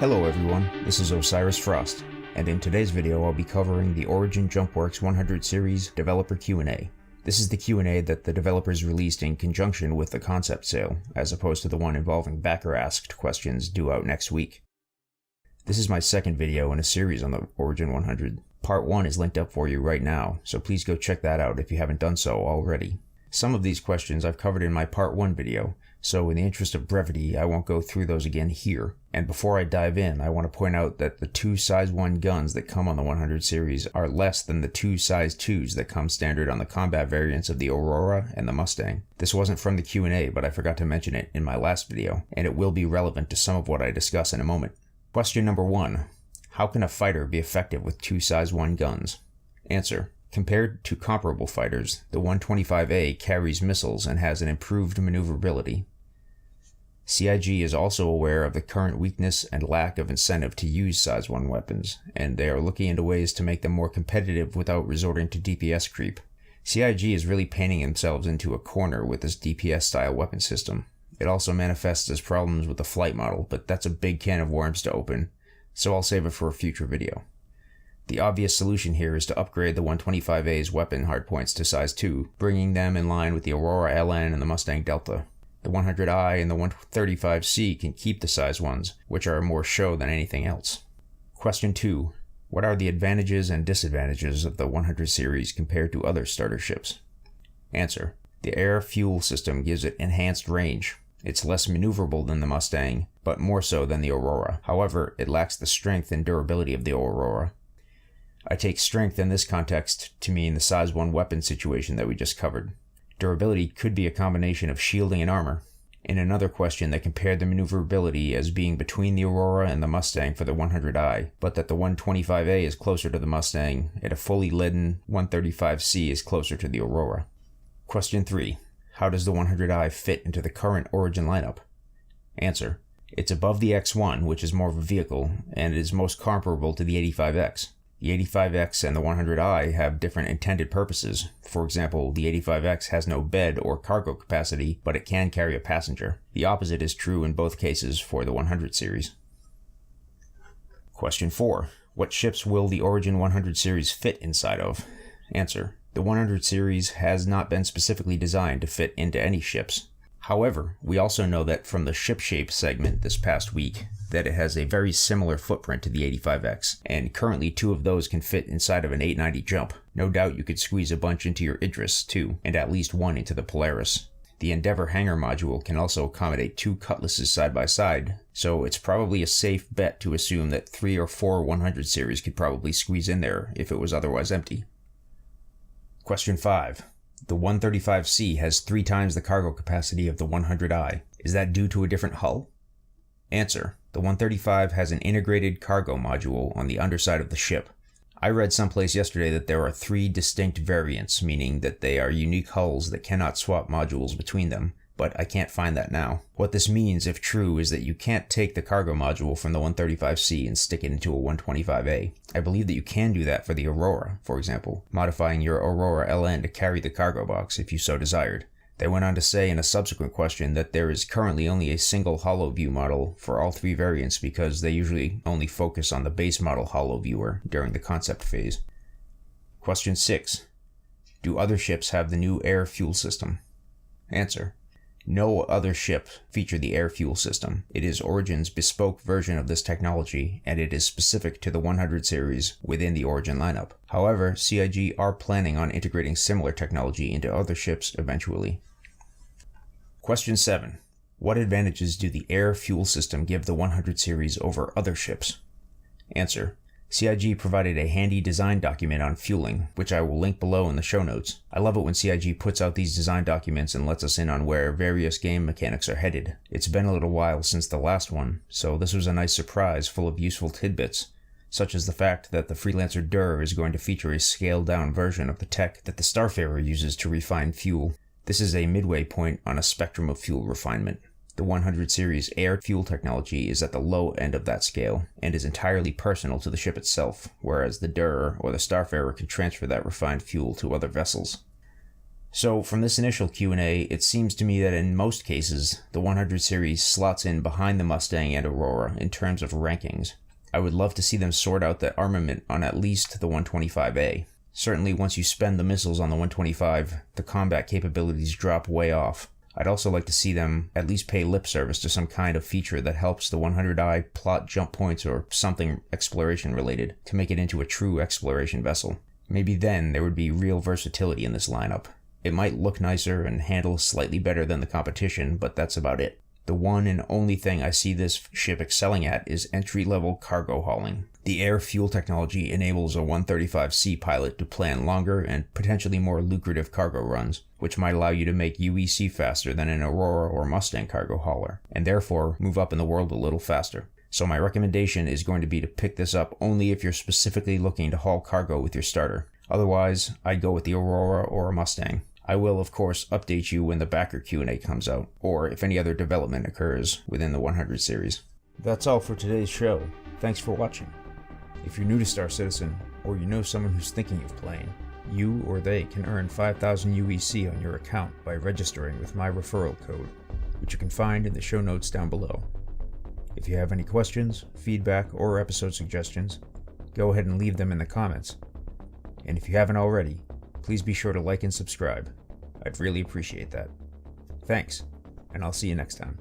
Hello everyone, this is Osiris Frost, and in today's video I'll be covering the Origin Jumpworks 100 series developer Q&A. This is the Q&A that the developers released in conjunction with the concept sale, as opposed to the one involving backer-asked questions due out next week. This is my second video in a series on the Origin 100. Part 1 is linked up for you right now, so please go check that out if you haven't done so already. Some of these questions I've covered in my Part 1 video, so in the interest of brevity I won't go through those again here. And before I dive in, I want to point out that the two size 1 guns that come on the 100 series are less than the two size 2s that come standard on the combat variants of the Aurora and the Mustang. This wasn't from the Q&A, but I forgot to mention it in my last video, and it will be relevant to some of what I discuss in a moment. Question number 1. How can a fighter be effective with two size 1 guns? Answer. Compared to comparable fighters, the 125A carries missiles and has an improved maneuverability. CIG is also aware of the current weakness and lack of incentive to use size 1 weapons, and they are looking into ways to make them more competitive without resorting to DPS creep. CIG is really painting themselves into a corner with this DPS-style weapon system. It also manifests as problems with the flight model, but that's a big can of worms to open, so I'll save it for a future video. The obvious solution here is to upgrade the 125A's weapon hardpoints to size 2, bringing them in line with the Aurora LN and the Mustang Delta. The 100i and the 135C can keep the size 1s, which are more show than anything else. Question 2. What are the advantages and disadvantages of the 100 series compared to other starter ships? Answer. The air-fuel system gives it enhanced range. It's less maneuverable than the Mustang, but more so than the Aurora. However, it lacks the strength and durability of the Aurora. I take strength in this context to mean the size 1 weapon situation that we just covered. Durability could be a combination of shielding and armor. In another question that compared the maneuverability as being between the Aurora and the Mustang for the 100i, but that the 125A is closer to the Mustang, and a fully leaden 135C is closer to the Aurora. Question 3. How does the 100i fit into the current Origin lineup? Answer. It's above the X1, which is more of a vehicle, and it is most comparable to the 85X. The 85X and the 100i have different intended purposes. For example, the 85X has no bed or cargo capacity, but it can carry a passenger. The opposite is true in both cases for the 100 series. Question 4. What ships will the Origin 100 series fit inside of? Answer. The 100 series has not been specifically designed to fit into any ships. However, we also know that from the ship shape segment this past week, that it has a very similar footprint to the 85X, and currently 2 of those can fit inside of an 890 jump. No doubt you could squeeze a bunch into your Idris too, and at least 1 into the Polaris. The Endeavor hangar module can also accommodate 2 Cutlasses side by side, so it's probably a safe bet to assume that 3 or 4 100 series could probably squeeze in there if it was otherwise empty. Question 5. The 135C has 3 times the cargo capacity of the 100i. Is that due to a different hull? Answer. The 135 has an integrated cargo module on the underside of the ship. I read someplace yesterday that there are 3 distinct variants, meaning that they are unique hulls that cannot swap modules between them, but I can't find that now. What this means, if true, is that you can't take the cargo module from the 135C and stick it into a 125A. I believe that you can do that for the Aurora, for example, modifying your Aurora LN to carry the cargo box if you so desired. They went on to say in a subsequent question that there is currently only a single holo view model for all 3 variants because they usually only focus on the base model holo viewer during the concept phase. Question 6. Do other ships have the new air fuel system? Answer. No other ship feature the air fuel system. It is Origin's bespoke version of this technology, and it is specific to the 100 series within the Origin lineup. However, CIG are planning on integrating similar technology into other ships eventually. Question 7. What advantages do the air fuel system give the 100 series over other ships? Answer. CIG provided a handy design document on fueling, which I will link below in the show notes. I love it when CIG puts out these design documents and lets us in on where various game mechanics are headed. It's been a little while since the last one, so this was a nice surprise full of useful tidbits, such as the fact that the Freelancer Dur is going to feature a scaled-down version of the tech that the Starfarer uses to refine fuel. This is a midway point on a spectrum of fuel refinement. The 100 series air fuel technology is at the low end of that scale, and is entirely personal to the ship itself, whereas the Dur or the Starfarer can transfer that refined fuel to other vessels. So from this initial Q&A, it seems to me that in most cases, the 100 series slots in behind the Mustang and Aurora in terms of rankings. I would love to see them sort out the armament on at least the 125A. Certainly once you spend the missiles on the 125, the combat capabilities drop way off. I'd also like to see them at least pay lip service to some kind of feature that helps the 100I plot jump points or something exploration related to make it into a true exploration vessel. Maybe then there would be real versatility in this lineup. It might look nicer and handle slightly better than the competition, but that's about it. The one and only thing I see this ship excelling at is entry-level cargo hauling. The air fuel technology enables a 135C pilot to plan longer and potentially more lucrative cargo runs, which might allow you to make UEC faster than an Aurora or Mustang cargo hauler, and therefore move up in the world a little faster. So my recommendation is going to be to pick this up only if you're specifically looking to haul cargo with your starter. Otherwise, I'd go with the Aurora or a Mustang. I will, of course, update you when the backer Q&A comes out, or if any other development occurs within the 100 series. That's all for today's show. Thanks for watching. If you're new to Star Citizen, or you know someone who's thinking of playing, you or they can earn 5,000 UEC on your account by registering with my referral code, which you can find in the show notes down below. If you have any questions, feedback, or episode suggestions, go ahead and leave them in the comments. And if you haven't already, please be sure to like and subscribe. I'd really appreciate that. Thanks, and I'll see you next time.